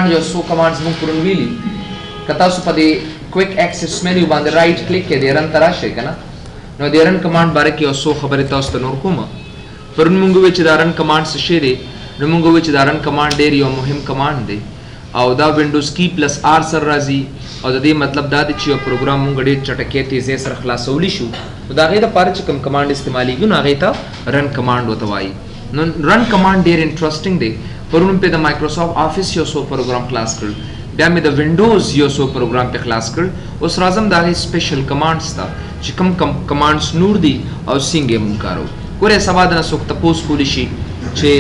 जो सो कमांड्स मूं पुरन वीली कता सु पदे क्विक एक्सेस मेन्यू बांधे राइट क्लिक के देरन तराशे कना नो देरन कमांड बारे की सो खबरे तास्त नोरकुमा पुरन मुंगु विच दारन कमांड से शेरे मुंगु विच दारन कमांड देरी और मुहिम कमांड दे और दा विंडोज की प्लस आर सर राजी और दे मतलब दा दे चियो प्रोग्राम मुंगड़े चटके तेजे सर खलास उलिशु तो दा गेदा पार चकम कमांड इस्तेमाली गु ना गेता रन कमांड वतवाई रन कमांड देर इंटरेस्टिंग दे पुरन पे द माइक्रोसॉफ्ट ऑफिस यो सो प्रोग्राम क्लास कर ब्या में द विंडोज यो सो प्रोग्राम पे क्लास कर उस राजम दा स्पेशल कमांड्स था चिकम कमांड्स नूर दी और सिंगे मुंकारो कोरे सवादना सुख तपोस कुलिशी चे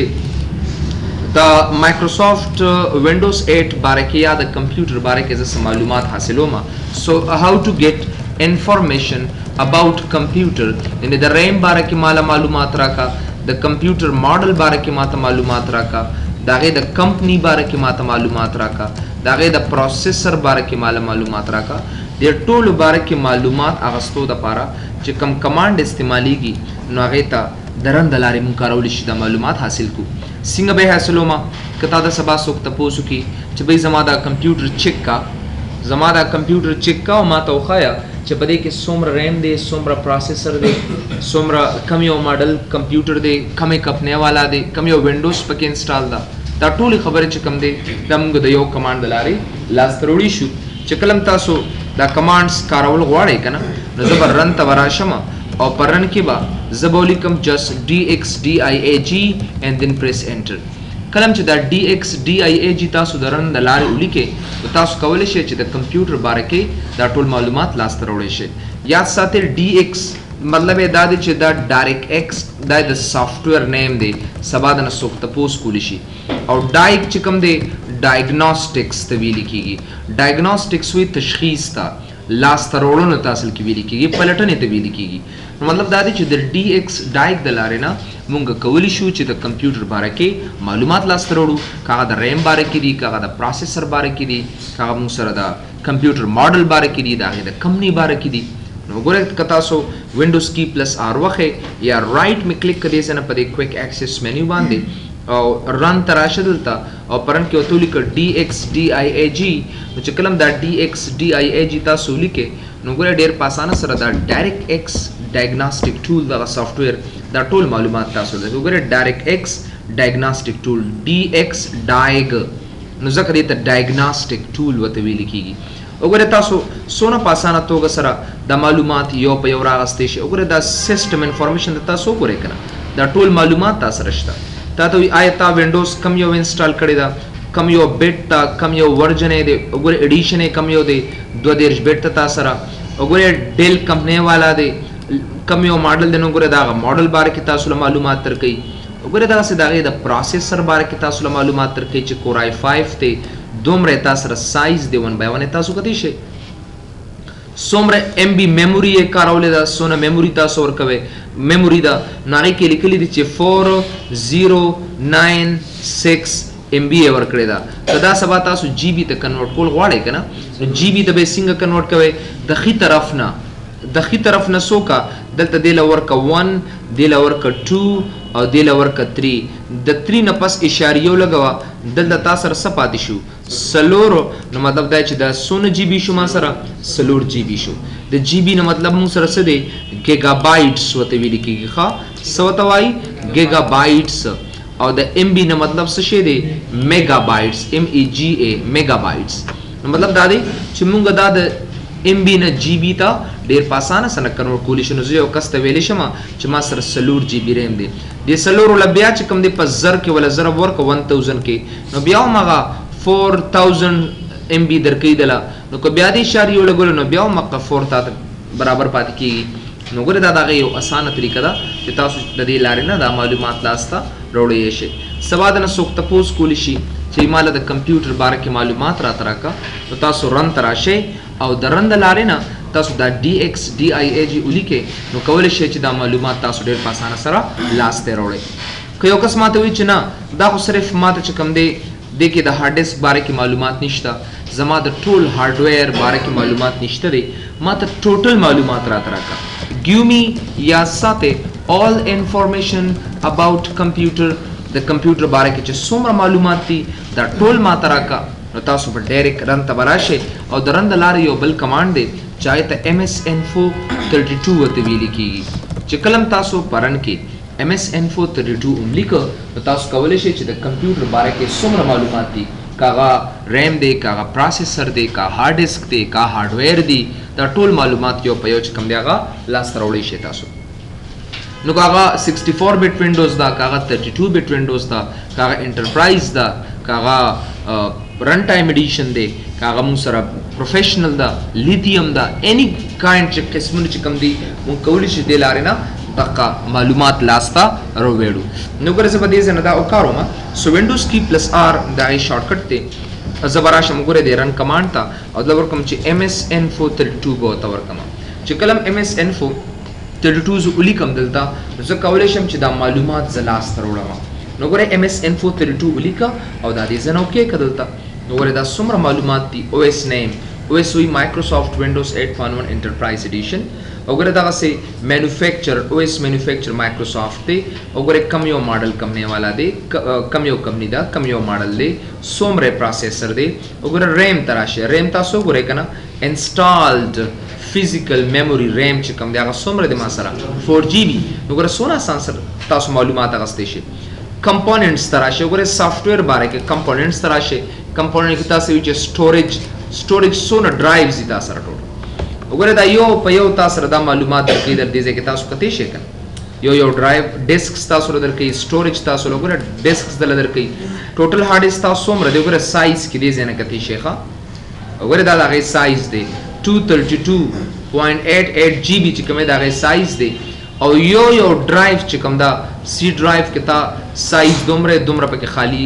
द माइक्रोसॉफ्ट विंडोज 8 बारे के या द कंप्यूटर बारे के जैसे मालूमात हासिल होमा so how to get information about computer in the RAM बारे की माला मालूमात रखा द कंप्यूटर मॉडल बारे की माता मालूमात रखा दागे द कंपनी बारे की माता मालूमात रखा दागे द प्रोसेसर बारे की माला मालूमात रखा दे टोल बारे की मालूमात अगस्तो द पारा चिकम कमांड इस्तेमाली की नागेता दरन दलारी मुकारोली शिदा मालूमात हासिल को सिंग बे हासिलोमा कता द सबा सोक तपोसु की चबई जमादा कंप्यूटर चिक्का जमादा कंप्यूटर चिक्का और माता उखाया चबदे के सोमर रैम दे सोमर प्रोसेसर दे सोमर कमियो मॉडल कंप्यूटर दे कमे कपने वाला दे कमियो विंडोज पके इंस्टॉल दा ता टोली खबर चकम दे दमग दयो कमांड दलारी लास तरोड़ी शु चकलम तासो दा कमांड्स कारवल गवाड़े कना न जबर रन तवराशमा और परन के बा जबोलिकम just dxdiag and then press enter कलम च दा dxdiag तासु दरन दलारी उलिके तासु कवले शे च द कंप्यूटर बारे के दा टोल मालूमात लास तरोड़े शे याद साथे dx मतलब है दादे च दा डायरेक्ट x दा द सॉफ्टवेयर नेम दे सबादन सुख तपोस कुलिशी और डाइक चिकम दे डायग्नोस्टिक्स तवी लिखीगी डायग्नोस्टिक्स हुई तशखीस था लास तरोड़ों ने तासल की भी लिखीगी पलटने तवी लिखीगी मतलब दादे च द dx डाइक दलारे ना मुंग कवली शू च द कंप्यूटर बारे के मालूमात लास तरोड़ू कागा द रैम बारे की दी कागा द प्रोसेसर बारे की दी कागा मुंग सर द कंप्यूटर मॉडल बारे की दी दागे द कंपनी बारे की दी गोरे कता सो विंडोज की प्लस आर वखे या राइट में क्लिक करे से ना पदे क्विक एक्सेस मेन्यू बांधे और रन तराशदलता और परन के ओतुली का dxdiag नो चकलम दा dxdiag ता सुली के नो गोरे डेर पासाना सर दा डायरेक्ट एक्स डायग्नोस्टिक टूल दा सॉफ्टवेयर दा टूल मालूमात ता सुले गोरे direct x diagnostic tool dx डायग नो जकरे ता डायग्नोस्टिक टूल वतवी लिखीगी ओगरे तासो सोना पासाना तोगा सरा दा मालूमात यो पयोरा अस्तेश ओगरे दा सिस्टम इंफॉर्मेशन दा सो करे कना दा टूल मालूमात ता सरश्ता ता तो आयता विंडोज कम यो इंस्टॉल करे दा कम यो बिट ता कम यो वर्जन है दे ओगरे एडिशन है कम यो दे 20 बिट ता सरा ओगरे डेल कंपनी वाला दे कम यो मॉडल देनो ओगरे दा मॉडल बारे की तासुल मालूमात तर कई ओगरे दा से दागे दा प्रोसेसर बारे की तासुल मालूमात तर कई च कोर i5 ते दोम रहता सर साइज दे 1/1 तासु कदिशे सोमरे एमबी मेमोरी ए कारावले दा सोना मेमोरी ता सोर कवे मेमोरी दा नारे के लिखली दी 4096 एमबी एवर करे दा तदा सबा तासु जीबी ते कन्वर्ट कोल वाड़े कना जीबी ते बे सिंग कन्वर्ट कवे दखी तरफ ना सोका दलता देला वर का 1 देला वर का 2 और देला वर का 3 द 3 न पस इशारियो लगावा दलता तासर सपातिशु सलोरो न मतलब दा च दा 16 जीबी शु मा सरा सलोर जीबी शु द जीबी न मतलब मु सर सदे गीगाबाइट्स वते विली की खा सवतवाई गीगाबाइट्स और द एमबी न मतलब सशे दे मेगाबाइट्स MEGA मेगाबाइट्स मतलब दादे चिमुंग दाद एमबी न जीबी ता डेर पासाना सन कन्वर्ट कोलिशन जो कस्त वेलिशमा चमा सर सलूर जीबी रैम दे सलूर लबिया च कम दे पजर के वला जरा वर्क 1000 के नो बियाव मगा 4000 एमबी दर कई दला नो को ब्यादी शारी ओले गोले नो बियाव मका 4000 बराबर पाती की नो गोरे दादा गयो आसान तरीका दा चिता ददी लारे ना दा मालूमात लास्ता रोड़े येशे सवादन सुख तपोस कोलिशी चीमाला द कंप्यूटर बारे के मालूमात रा तरह का तो तासो रन तराशे और दरन दलारे ना तासु दा dxdiag उलिके नो कवले शे च दा मालूमात तासु डेर पासाना सरा लास्ते रोड़े कयो अकस्मात हुई च ना दा को सिर्फ मात च कम दे देखिए द हार्ड डिस्क बारे की मालूमात निश्ता जमा द टूल हार्डवेयर बारे की मालूमात निश्ता दे मात टोटल मालूमात रा तरह का गिव मी या साथे all information about computer the computer बारे के सोमरा मालूमात थी द टोल मातरा का نو تاسو په ډایرک رن ته براشه او د رن د لارې یو بل کمانډ دی چې ته MSN432 ورته ویل کیږي چې کلم تاسو پرن کې MSN432 ولیک نو تاسو کولای شئ چې د کمپیوټر باره کې څومره معلومات دي کاغه ریم دی کاغه پروسیسر دی کا هارد ډیسک دی کا هارډویر دی دا ټول معلومات یو په یو چې کوم دی هغه لاس ته راوړی شي تاسو نو کاغه 64 بیٹ وینډوز دا کاغه 32 بیٹ وینډوز دا کاغه انټرپرایز دا کاغه رن ټایم ایډیشن دی کاغه مون سره پروفیشنل دا لیتیم دا اني کایند چې قسمونه چې کوم دی مون کولی شي د لارې نه دغه معلومات لاستا راوړو نو ګرځه په دې ځنه دا وکاروم سو وینډوز کی پلس آر دا ای شارټ کټ دی زبرا شم ګره دی رن کمانډ تا او دا ورکم چې MSN432 بو تا ورکم چې کلم MSN432 ز ولیکم دلته زه کولای شم چې دا معلومات زلاس تروړم نو ګره MSN432 ولیکا او دا دې زنه اوکې کدلته نو ګره دا څومره معلومات دي OS نیم OS وی Microsoft Windows 8.1 Enterprise Edition وګوره دا سه مینوفیکچر OS مینوفیکچر Microsoft دی وګوره کم یو ماډل کمنه والا دی کم یو کمنی دا کم یو ماډل دی سومره پروسیسر دی وګوره ریم تراشه ریم تاسو وګوره کنه انسټالډ فزیکل میموري ریم چې کم دی هغه سومره دی ما سره 4GB وګوره سونا سانسر تاسو معلومات غستې شي کمپوننټس تراشه وګوره سافټویر باره کې کمپوننټس تراشه کمپوننټ کې تاسو چې سټوریج سونا ډرایوز دي تاسو راټول وګوره دا یو په یو تاسو را د معلومات درکې در دې ځکه تاسو کته شي کنه یو ډرایو ډیسک تاسو را درکې سټوریج تاسو وګوره ډیسک دل درکې ټوټل هارد ډیسک تاسو څومره دی وګوره سایز کې دې ځنه کته شي ښا وګوره دا هغه سایز دی 232.88 GB چې کومه دا هغه سایز دی او یو ډرایو چې کوم دا سی ډرایو کې تا سایز دومره پکې خالی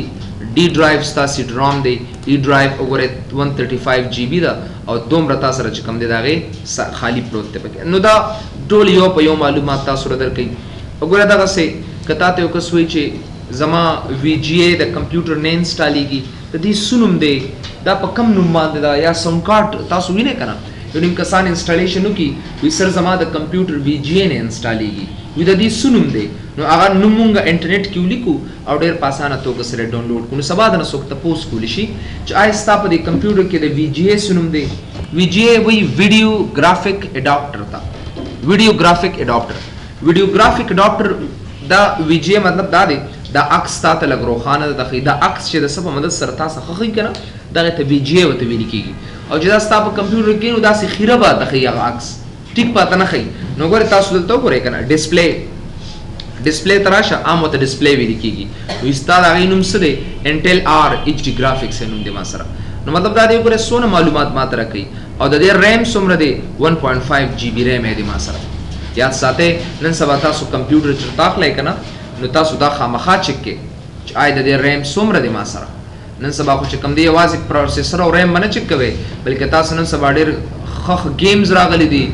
डी ड्राइव स्ता सी ड्रॉम दे ई ड्राइव वगैरह 135 GB دا او دومره تاسو را چکم دي داغه خالی پروت ته پکې نو دا ټول یو په یو معلومات تاسو را درکې وګوره دا څه کته ته یو کسوي چې زما VGA د کمپیوټر نه انسټالیږي د دې سونم دی دا په کم نوم باندې دا یا سم کارت تاسو وینئ کنه یو نیم کسان انسټالیشن وکي وی سر زما د کمپیوټر VGA نه انسټالیږي وی د دې سونم دی نو هغه نومونګه انټرنیټ کې ولیکو او ډېر په اسانه توګه سره ډاونلوډ کړو سبا د نسوک تاسو کولی شي چې آیستا په دې کمپیوټر کې د VGA سونم دی VGA وی ویډیو ګرافیک اډاپټر تا ویډیو ګرافیک اډاپټر دا VGA مطلب دا دی دا عکس تاسو لګروخانه د خیدا عکس چې د سبا مدد سره تاسو خخې کنه دغه ته VGA وته ویل کیږي او چې دا تاسو په کمپیوټر کې نو دا سي خیره به د خیغه عکس ټیک پاتې نه خي نو ګور تاسو دلته ګورئ کنه ډسپلی تراشه عام ته ډسپلی ویل کیږي نو استاد هغه نوم سره Intel HD graphics نوم دی ما سره نو مطلب دا دی ګوره سونه معلومات ما تر کوي او د دې ریم څومره دی 1.5 GB ریم دی ما سره یاد ساته نن سبا تاسو کمپیوټر چرتاخ لای کنه نو تاسو دا خامخا چک کې چې آی د دې ریم څومره دی ما سره نن سبا خو چې کم دی یوازې پروسیسر او ریم باندې چک کوي بلکې تاسو نن سبا ډېر خخ گیمز راغلي دي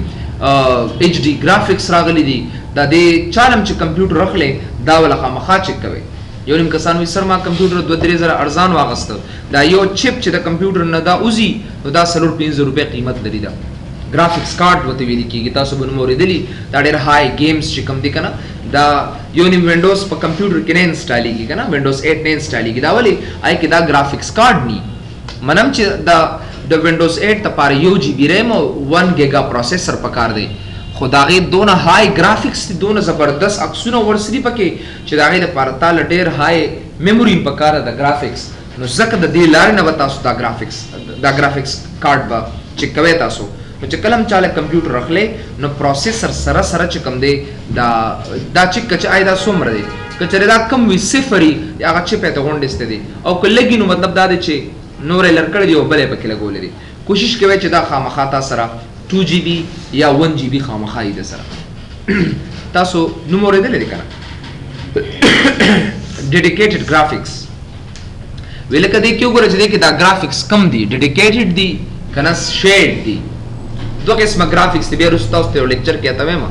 HD graphics راغلي دي دا دې چالم چې کمپیوټر رخلې دا ولا خامخا چک کوي یو نیم کسان وي سر ما کمپیوټر 2-3 ارزان واغست دا یو چپ چې د کمپیوټر نه دا اوزي نو دا 350 روپے قیمت لري دا graphics card وته ویل کیږي تاسو به نو ورېدلی دا ډېر هاي گیمز چې کم دي کنه دا یو نیم وینډوز په کمپیوټر کې نه انسټالیږي کنه وینډوز 8 نه انسټالیږي دا ولی آی کې دا graphics card ني منم چې دا د وینډوز 8 ته پاره یو GB ریم او 1 گیگا پروسیسر پکار دی خدای دونه های گرافیکس دي دونه زبردست عکسونه ورسري پکې چې داغه د پاره تال ډېر های میموري پکاره د گرافیکس نو زکه د دې لار نه وتا سو دا گرافیکس کارت با چې کوي تاسو نو چې کلم چاله کمپیوټر رخلې نو پروسیسر سره چې کم دی دا چې کچ آیدا سومره دی کچره دا کم وی صفري هغه چې په ته غونډسته دي او کلهګي نو مطلب دا دی چې نور لړکړ دی او بلې پکې لګولې دي کوشش کوي چې دا خامخا تاسو سره 2 GB یا 1 GB خامخا دې سره تاسو نو مورې دې لري کنه ډیډیکیټډ گرافیکس ویل کده کیو ګره چې دې کې دا گرافیکس کم دي ډیډیکیټډ دي کنه شیډ دي دوه قسمه گرافیکس دی بیرته تاسو ته لیکچر کې اته ما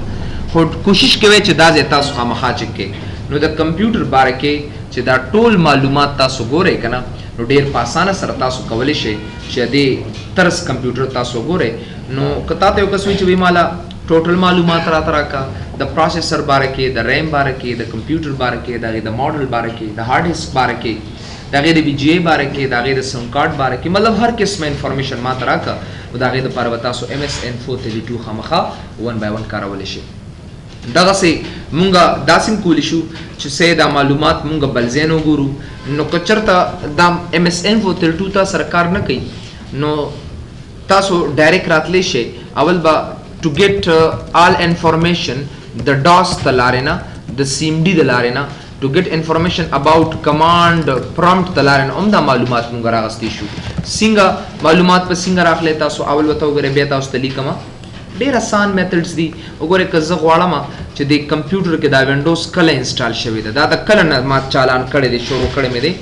خو کوشش کوي چې دا زه تاسو خامخا چک کې نو د کمپیوټر باره کې چې دا ټول معلومات تاسو ګورئ کنه نو ډیر په اسانه سره تاسو کولای شئ چې دې ترس کمپیوټر تاسو ګورئ نو کته ته کوم چې ویمالا ټوټل معلومات راکا د پروسیسر باره کې د ریم باره کې د کمپیوټر باره کې د ماډل باره کې د هارد ډیسک باره کې داغه د BGA باره کې داغه د سم کارت باره کې مطلب هر قسمه انفارمیشن ما تراکا او داغه د پر وتا سو MS Info 32 خامخه 1 by 1 کارول شي دغه سي مونږه داسم کول شو چې سه دا معلومات مونږه بلزینو ګورو نو کچرته دا MS Info 32 تا سرکار نه کوي نو تاسو ډایرکټ راتلی شي اول با to get all information the DOS تلارینا the CMD تلارینا to get information about command prompt تلارینا دا معلومات مونږ راغستی شو څنګه معلومات په څنګه راخلی تاسو اول وته وګورئ بیا تاسو تلیکما ډیر آسان میتھډز دي وګورئ که زه غواړم چې د کمپیوټر کې دا وینډوز کله انسټال شوی ده دا کله نه ما چالان کړی دی شروع کړی مې دی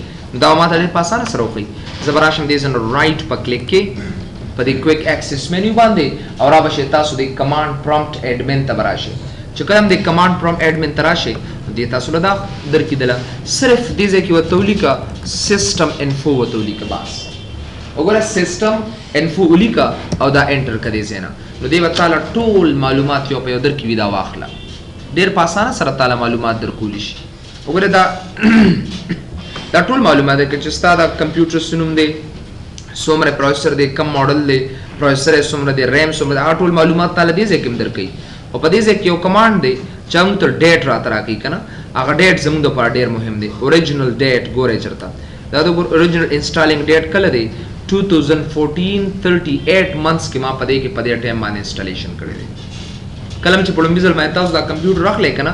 دا ما ته ډېر په اسانه سره وکړي زه به راشم دې ځای نه رایټ په کلیک کې په دې کویک اکسس مینیو باندې او را به شي تاسو د کمانډ پرومپټ ایډمن ته به راشئ چې کله هم د کمانډ پرومپټ ایډمن ته راشئ نو دې تاسو له دا درکېدله صرف دې ځای کې ورته ولیکه سیسټم انفو ورته ولیکه بس وګوره سیسټم انفو ولیکه او دا انټر کړه دې ځای نه نو دې به تعالی ټول معلومات یو په یو درکې وي دا واخله ډېر په اسانه سره تعالی معلومات درکولی شي وګوره دا ټول معلومات دی چې ستا دا کمپیوټر سنوم دی څومره پروسیسر دی کم ماډل دی پروسیسر یې څومره دی ریم څومره دی ټول معلومات تعالی دې ځای کې هم درکوي او په دې ځای کې یو کمانډ دی چې موږ ته ډیټ راته راکوي که نه هغه ډیټ زموږ دپاره ډېر مهم دی اوریجنل ډیټ ګورئ چېرته دا د اوریجنل انسټالینګ ډیټ کله دی 2014 38 months کې ما په دې کې په دې ټایم باندې انسټالیشن کړی دی کلم چې په لومړي ځل باندې تاسو دا کمپیوټر راخلی که نه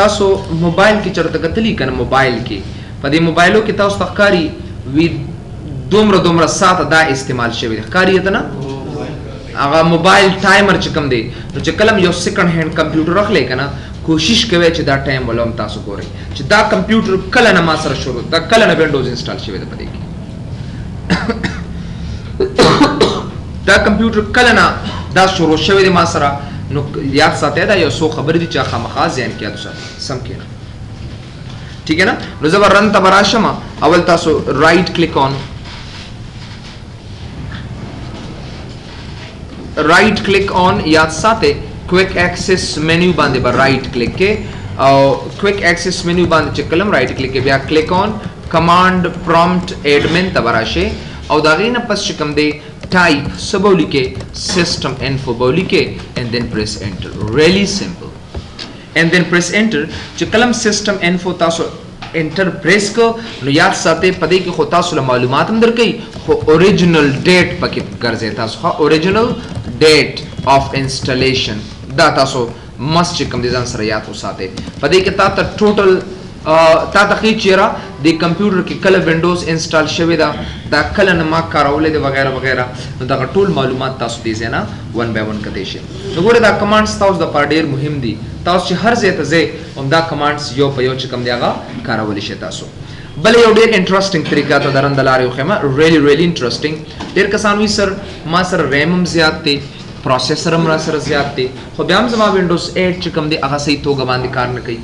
تاسو موبایل کې چېرته کتلي که نه موبایل کې په دې موبایلو کې تاسو ته ښکاري وي دومره ساعته دا استعمال شوی دی ښکاري ته نه هغه موبایل ټایمر چې کوم دی نو چې کله یو سیکنډ هینډ کمپیوټر راخلی که نه کوشش کوئ چې دا ټایم ولوم تاسو ګورئ چې دا کمپیوټر کله نه ما سره شروع دا کله نه وینډوز انسټال شوی دی په دې کې دا کمپیوټر کله نه دا شروع شوی دی ما سره نو یاد ساتئ دا یو څو خبرې دي چې خامخا ذهن کې یاد وساتئ سم کېږي ٹھیک ہے نا نو زه به رن ته به راشم اول تاسو رائټ کلیک آن رائٹ کلک آن یاد ساتئ کوئک ایکسس مینیو باندې به رائٹ کلک کې او کوئک ایکسس مینیو باندې چې کلم رائٹ کلک کې بیا کلک آن کمانډ پرومپټ ایډمن ته به راشئ او د هغې نه پس چې کوم دی ټایپ څه به ولیکئ سیسټم انفو به ولیکئ اینڈ دین پریس انټر ریلی سمپل اینڈ دین پریس انټر چې کلم سیسټم انفو تاسو انټر پریس کو نو یاد ساتئ په دې کې خو تاسو له معلومات هم درکوي خو اوریجنل ډیټ پکې ګرځئ تاسو ښه اوریجنل ډیټ آف انسټالیشن دا تاسو مست چې کوم دي ځان سره یاد وساتئ په دې کې تا ته ټوټل تا ته ښیي چېرې د کمپیوټر کې کله وینډوز انسټال شوې ده دا کله نه ما کارولی دی وغیره وغیره نو دغه ټول معلومات تاسو دې ځای نه 1 by 1 کتی شي نو ګورئ دا کمانډس تاسو دپاره ډېر مهم دي تاسو چې هر ځای ته ځئ همدا کمانډس یو په یو چې کوم دی هغه کارولی شئ تاسو بل یو ډېر انټرسټینګ طریقه ته درن د لارې وښیم ریلی انټرسټینګ ډېر کسان وایي سر ما سره ریم هم زیات دی پروسیسر هم را سره زیات دی خو بیا هم زما وینډوز 8 چې کوم دی هغه صحیح توګه باندې کار نه کوي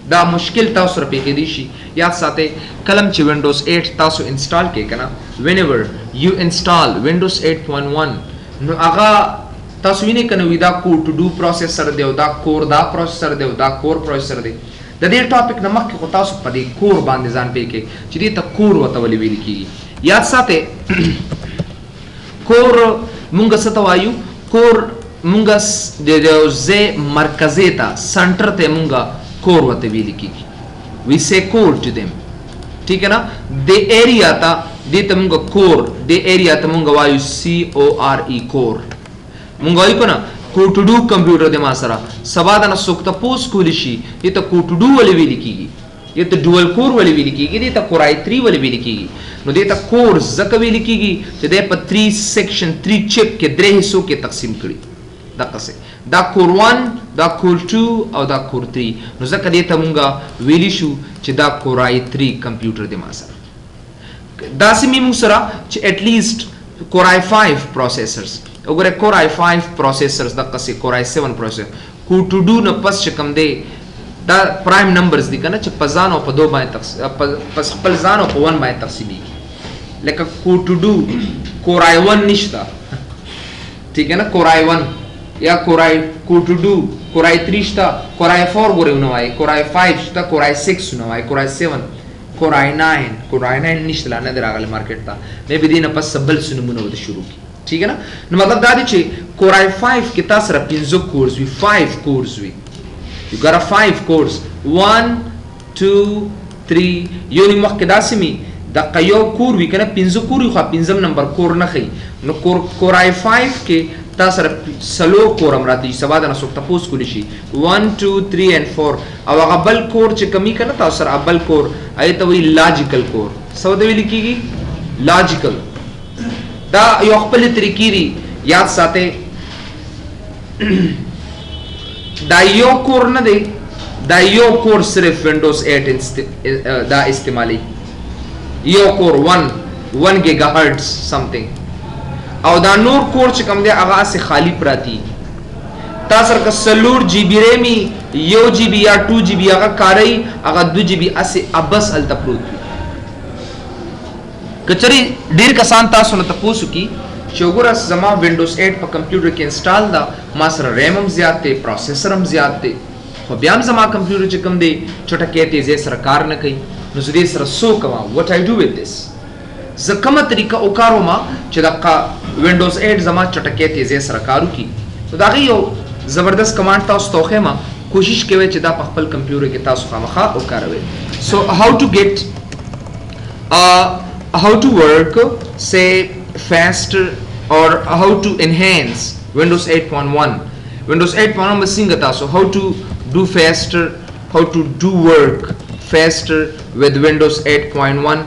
دا مشکل تاسو سره پیښېدی شي یاد ساتئ کلم چې وینډوز 8 تاسو انسټال کړئ که نه whenever you install windows 8.1 نو هغه تاسو وینئ که نه وي دا کور ټو ډو پروسیسر دی او دا کور دا پروسیسر دی او دا کور پروسیسر دی د دې ټاپک نه مخکې خو تاسو په دې کور باندې ځان پوه کړئ چې دې ته کور ورته ولې ویل کېږي یاد ساتئ کور مونږ څه ته وایو کور مونږ د یو ځای مرکزې ته سنټر ته مونږ کور ورته ویل کېږي وی سې کور ټو دیم ٹھیک ہے نا د ایریا ته دې ته مونږ کور د ایریا ته مونږ وایو CORE کور مونږ وایو که نه کو ټو ډو کمپیوټر دی ما سره سبا د نه څوک تپوس کولی شي دې ته کو ټو ډو ولې ویل کېږي دې ته ډوول کور ولې ویل کېږي دې ته کورای 3 ولې ویل کېږي نو دې ته کور ځکه ویل کېږي چې دی په 3 سیکشن 3 چپ کې 3 حصو کې تقسیم کړي دقسې دا کور 1 دا کور 2 او دا کور 3 نو ځکه دې ته مونږ ویلی شو چې دا کورای 3 کمپیوټر دی ما سره داسې مې مونږ سره چې اټلیسټ کورای 5 پروسیسرز وګوره کورای 5 پروسیسرز دقسې کورای 7 پروسیسر کو ټو ډو نه پس چې کوم دی دا پرایم نمبرز دي کنه چې په ځان او په دو باندې تقسیم په خپل ځان او په 1 باندې تقسیمېږي لکه کو ټو ډو کورای 1 نشته ٹھیک ہے نا کورای 1 یا کورای کو ټو ډو کورای 3 شته کورای 4 ګورئ نو وایي کورای 5 شته کورای 6 نو وایي کورای 7 Core i9 نشته نه راغلی مارکیټ ته مې به دینه پس بل سنمونه ود شروع کی ٹھیک ہے نا نو مطلب دا دی چې Core i5 کې تاسو را 15 کورز وی 5 کورز وی you got a 5 کورز 1 2 3 یو نیم وخت کې داسې می د قیو کور وی کنه 15 کور خو 15 نمبر کور نه خي نو Core i5 کې تاسو سلو کور امراتی سبا د نسو تاسو کولی شي 1 2 3 and 4 او هغه بل کور چې کمی کنه تاسو سره بل کور ایته وی لاجیکل کور سو د ویل کیږي لاجیکل دا یو خپل طریقې دی یاد ساته دا یو کور نه دی دا یو کور صرف ونډوز 8 دا استعمالي یو کور 1 گیگا هرتز سمثینگ او دا نور کور چې کوم دی هغه اسه خالی پراتی تاسو کا سلور جی بی رمی یو جی بی یا 2 جی بی هغه کاری هغه 2 جی بی اسه ابس ال تپروت کچری ډیر کسان تاسو نه تاسو کی چې وګوره زما ونډوز 8 په کمپیوټر کې انسټال دا ما سره ریم هم زیات دی پروسیسر هم زیات دی خو بیا هم زما کمپیوټر چې کوم دی چټکه تیزه سره کار نه کوي نو زه دې سره سو کوم what I do with this زه کومه طریقه او کارو ما چې دا ونډوز 8 زما چټکه تیزه سره کارو کی نو دا یو زبردست کمانډ تاسو توخه ما کوشش کوي چې دا په خپل کمپیوټر کې تاسو خامخا او کاروي so how to work say faster or how to enhance Windows 8.1 Windows 8.1 में सिंग तاسو how to do faster how to do work faster with Windows 8.1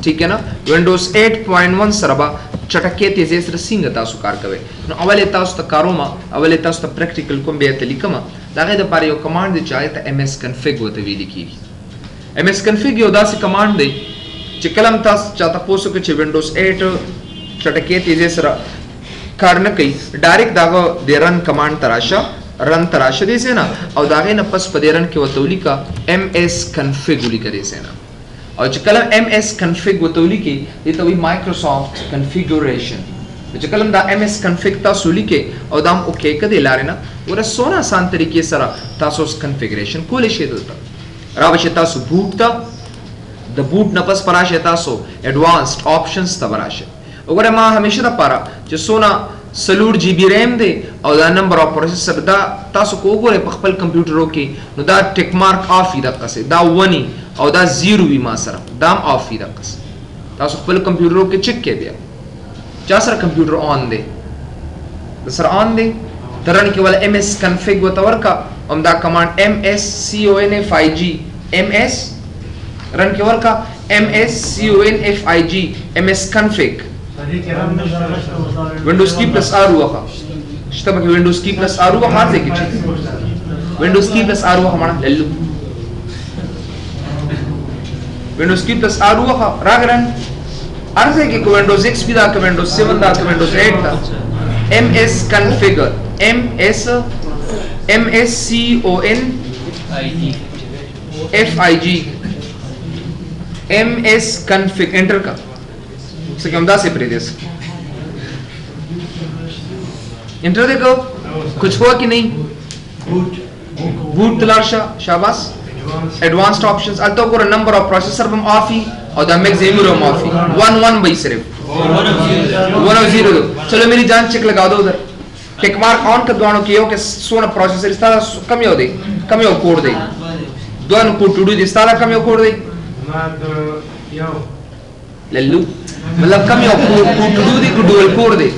ठीक है ना Windows 8.1 سره با چټکه تیزه سره څنګه تاسو کار کوئ نو اوله تاسو ته کاروما اوله تاسو ته پریکټیکل کوم به تلیکم داغه د پاره یو کمانډ دی چې ته msconfig وته ویل کیږي msconfig یو داسې کمانډ دی چې کلم تاسو چاته پوسو کې چې Windows 8 چټکه تیزه سره کار نه کوي ډایرکټ داغه د رن کمانډ تراشه دي سینا او داغه نه پس په رن کې وتولی کا msconfig ولی کړي سینا او چې کلم msconfig وتولی کې دته وی Microsoft configuration چې کلم دا msconfig تاسو لیکي او دام اوکے کده لارینه ور سونه آسان طریقې سره تاسو کنفیګریشن کولې شي دلته راوښه تاسو بوت ته د بوت نه پس پراشه تاسو ایڈوانسډ آپشنز ته براشه وګوره ما همیشه د پاره چې سونه سلور جی بی ریم دی او دا نمبر اف پروسیسر دا تاسو کو وګوره په خپل کمپیوټرو کې نو دا ټیک مارک اف دی دغه دا ونی او دا زیرو وی ما سره دام اف دی دغه تاسو خپل کمپیوټرو کې چک کې بیا چا سره کمپیوټر آن دی سره آن دی ترن کې ول msconfig وتور کا هم دا کمانډ msconfig ms رن کې ورکا msconfig msconfig Windows key plus R وخا شته مګ Windows key plus R وخا ځکه چې Windows key plus R وخا مړه للو Windows key plus R وخا راګرن ارزه کې کو Windows XP دا کو Windows 7 دا کو Windows 8 دا msconfig msconfig enter का से क्या से प्रेदेश इंटर देखो कुछ हुआ कि नहीं बूट तलाशा शाबाश एडवांस्ड ऑप्शंस अल्तो को नंबर ऑफ प्रोसेसर बम ऑफ ही और द मैक्स एमिरो ऑफ ही 1 भाई सिर्फ 1 0 चलो मेरी जान चेक लगा दो उधर टिक मार्क ऑन कर दोनों कियो के सोना प्रोसेसर इस तरह कम हो दे कम हो कोड दे दोनों को टू डू इस तरह कम हो कोड दे लल्लू मतलब कम हो to do the dual code दे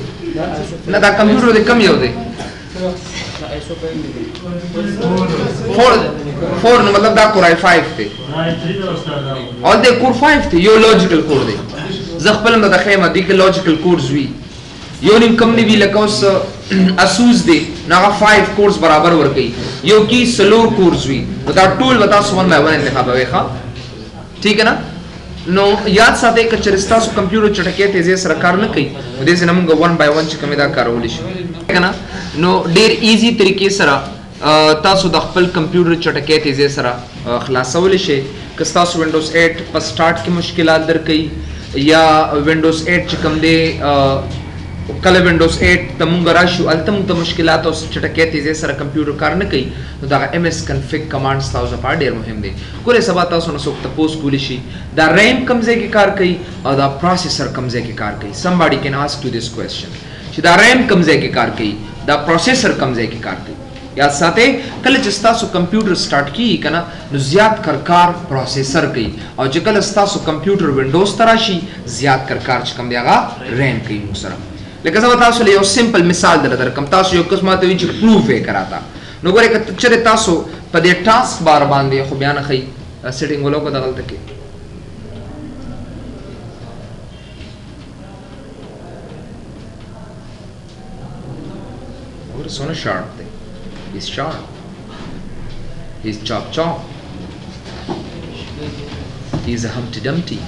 ना दा कंप्यूटर दे कम हो दे 4 नो मतलब दा कोर i5 थे और दे कोर 5 थे यो लॉजिकल कोड दे زخپلم د خیمه دی کې لوجیکل کورز وی یو نیم کم نه وی لکه اوس اسوس دی ناغه 5 کورس برابر ور کوي یو کی سلور کورس وی دا ټول وتا سمون مې ونه انتخاب وکړه ٹھیک ہے نا نو یاد ساتئ ک چرستا سو کمپیوټر چټکه تیزه سره کار نه کوي دې سره موږ 1 by 1 چې کومه دا کارول شي ٹھیک ہے نا نو ډیر ایزی طریقې سره تاسو د خپل کمپیوټر چټکه تیزه سره خلاصول شي ک تاسو ونډوز 8 په سٹارټ کې مشکلات در کوي یا Windows 8 چې کوم دی कल विंडोज 8 तमुंग राशु अलतम त मुश्किलात او چټکې تیزه سره کمپیوټر کار نه کوي نو دا ms config کمانډز تاسو لپاره ډیر مهم دي ګوره سبا تاسو نو څوک تاسو کولی شي دا ریم کمزې کې کار کوي او دا پروسیسر کمزې کې کار کوي somebody can ask you this question چې دا ریم کمزې کې کار کوي دا پروسیسر کمزې کې کار کوي یا ساته کله چې تاسو کمپیوټر سٹارټ کیږي کنه نو زیات کار پروسیسر کوي او چې کله تاسو کمپیوټر وینډوز تراشي زیات کار چې کم دیغه ریم کوي مو سره لکه زما تاسو له یو سمپل مثال درکم تاسو یو قسمه ته چې پروف یې کراتا نو ګوره چې تاسو په دې ټاسک بار باندې خو بیان خي سیټینګ ولو کو دغلت کې ګوره سونه شارپ دی he's sharp he's chop he's a Humpty Dumpty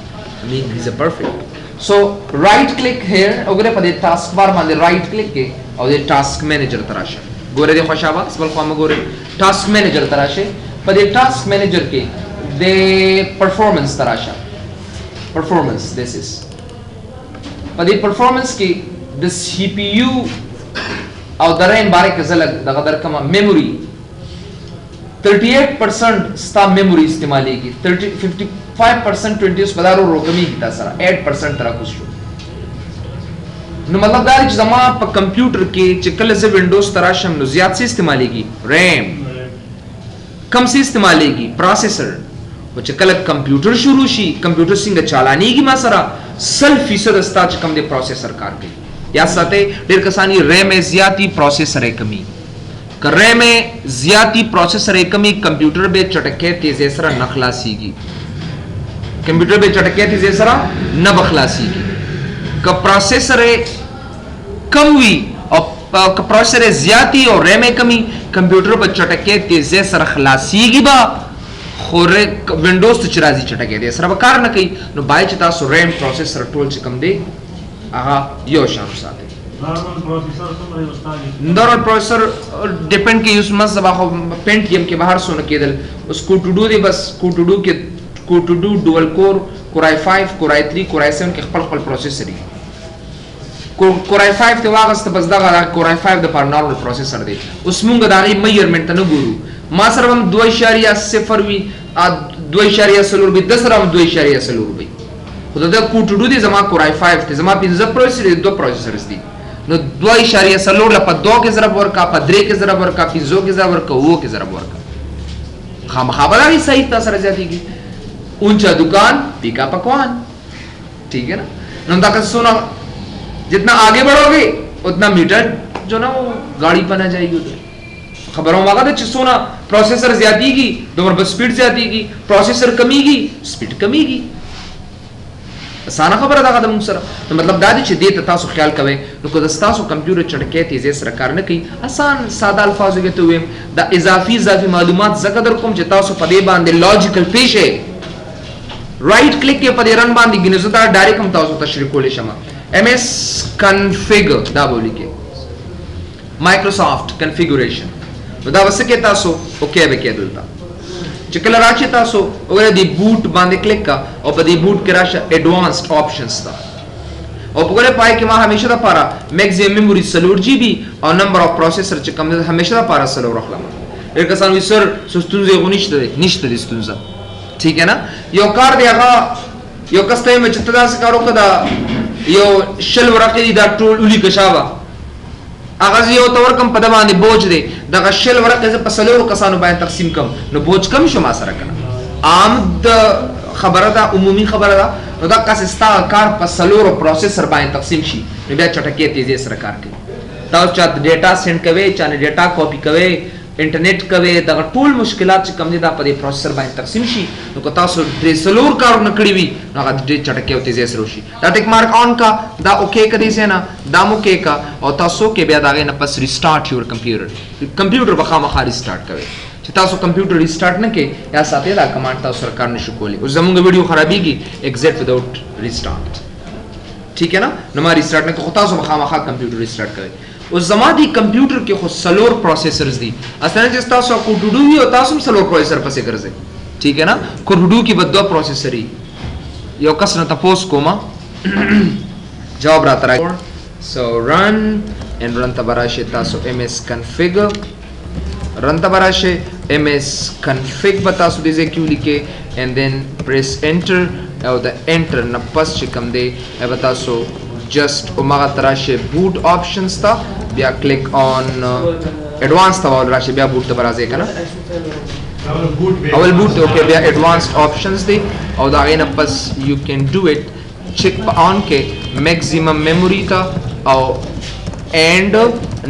I mean he's a perfect so right click here ogre pade task bar mande right click ke aur ye task manager tarashe gore de khoshaba sbal kham gore task manager tarashe pade task manager ke de performance tarasha performance this is pade performance ke the CPU او درین باره کې زلګ دغه درکمه میموري 38% ستا میموري استعمالېږي 55% 20 بدارو روکمي کی تاسو 8% تر کوشش نو مطلب دا چې زما په کمپیوټر کې چې کله زه وینډوز تراشم نو زیات سي استعمالېږي ریم کم سي استعمالېږي پروسیسر او چې کله کمپیوټر شروع شي کمپیوټر څنګه چالانېږي ما سره 100% استا چې کم دي پروسیسر کار کوي या साथे ډیر کسانی ریم زیاتی پروسیسر کمی کرے میں زیاتی پروسیسر کمی کمپیوٹر به چټکې تیزه سره نخلاصيږي کمپیوټر به چټکې تیزه سره نه بخلاصيږي ک پروسیسر کم وی او ک پروسیسر زیاتی او ریم کمی کمپیوټر په چټکې تیزه سره خلاصيږي با خوره وینډوز ته چرازي چټکې دي سره کار نه کوي نو بای چې تاسو ریم پروسیسر ټول چې کم دی aha yo sham sate normal processor depend ke use mas ba pentium ke bahar sone kedel usko to do de bas ko to do dual core core i5 core i3 core i7 ke khpal processor di core i5 te wagast bas da core i5 de par normal processor di usmunga da ri measurement ta no guru ma sarvam 2.0 wi 2.0 bi 10 ram 2.0 bi خو دا کو ټو ډو دي زما کور i5 ته زما 15 پروسیسر دي 2 پروسیسرز دي نو 2.0 ل په 2 کې ضرب ورکا په 3 کې ضرب ورکا په 0 کې ضرب ورکا و کې ضرب ورکا خبره هی صحیح تاسو راځي کی اونچا दुकान पीका पकवान ठीक है ना नंदा का सुना जितना आगे बढ़ोगे उतना मीटर जो ना वो गाड़ी बना जाएगी उधर खबरों में आगा तो सोना प्रोसेसर ज्यादा की दोनों पर स्पीड ज्यादा की प्रोसेसर कमी की स्पीड कमी की اسانه خبره ده د موږ سره مطلب دا دی چې دې ته تاسو خیال کوئ نو که تاسو کمپیوټر چټکې تیزه سره کار نه کوي آسان ساده الفاظو کې ته ویم دا اضافي معلومات زګه در کوم چې تاسو په دې باندې لوجیکل پیښه رائټ کلیک کې په دې رن باندې ګینځو دا ډایرکټ هم تاسو تشریح کولې شمه ms config دا بولی کې مایکروسافت کنفیګوریشن نو دا وسکه تاسو اوکې به کې دلته چې کله راځي تاسو وګوره دی بوت باندې کلیک کا او په دی بوت کې راشه ایڈوانسډ آپشنز تا او وګوره پای کې ما همیشه دا پاره میکسیمم میموري 3 GB او نمبر اف پروسیسر چې کوم ده همیشه دا پاره 3 راخلم یو کسان وی سر سستونزه غونښت نشته دي ستونزه ٹھیک ہے نا یو کار دی هغه یو کسته مې چې تاسو کارو کدا یو شل ورقې دا ټول ولي کشاوه هغه یو تور کم په باندې بوج دی دغه شل ورقه ز په سلور کسانو باندې تقسیم کم نو بوج کم شو ما سره کنه عام د خبره دا عمومي خبره دا نو دا کاسستا کار په سلور پروسیسر باندې تقسیم شي نو بیا چټکې تیزی سره کار کوي تاسو چا ډیټا سند کوي چا نه ډیټا کاپی کوي انټرنیټ کوي دا ټول مشکلات چې کم دي دا په پروسیسر باندې تقسیم شي نو که تاسو درې سلور کار نه کړی وي نو هغه ډېر چټکې او تیزی سره شي دا ټیک مارک آن کا دا اوکے کدي سه نه دا مو کې کا او تاسو کې بیا دا نه پس ریسټارټ یور کمپیوټر بخامخ ریسټارټ کوي چې تاسو کمپیوټر ریسټارټ نه کې یا ساتي دا کمانډ تاسو سره کار نشو کولی او زموږ ویډیو خرابېږي ایگزیټ وداوت ریسټارټ ٹھیک ہے نا نو ما ریسټارټ نه کوو تاسو بخامخ کمپیوټر ریسټارټ کوي او زما دی کمپیوټر کې خو سلور پروسیسرز دي اصلا چې تاسو کو ډوډو وي او تاسو سلور پروسیسر پسې ګرځي ٹھیک ہے نا کو ډوډو کې بد دوه پروسیسر یو کس نه تاسو کوما جواب را ترای So run and run tabarashe taso ms configure run tabarashe ms config batasu dize क्यों लिखे and then press enter और the enter na pas chikam de batasu just umaga tarashe boot options था बिया click on advanced था वाला राशि बिया boot tabaraze kana awal boot okay बिया advanced options दे और दागे ना pas you can do it check on के maximum memory था और and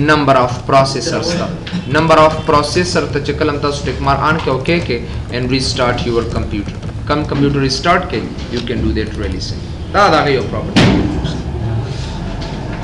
number of processors था number of processor था चकलम था stick मार आन के okay के and restart your computer come computer restart के you can do that really soon दागे your property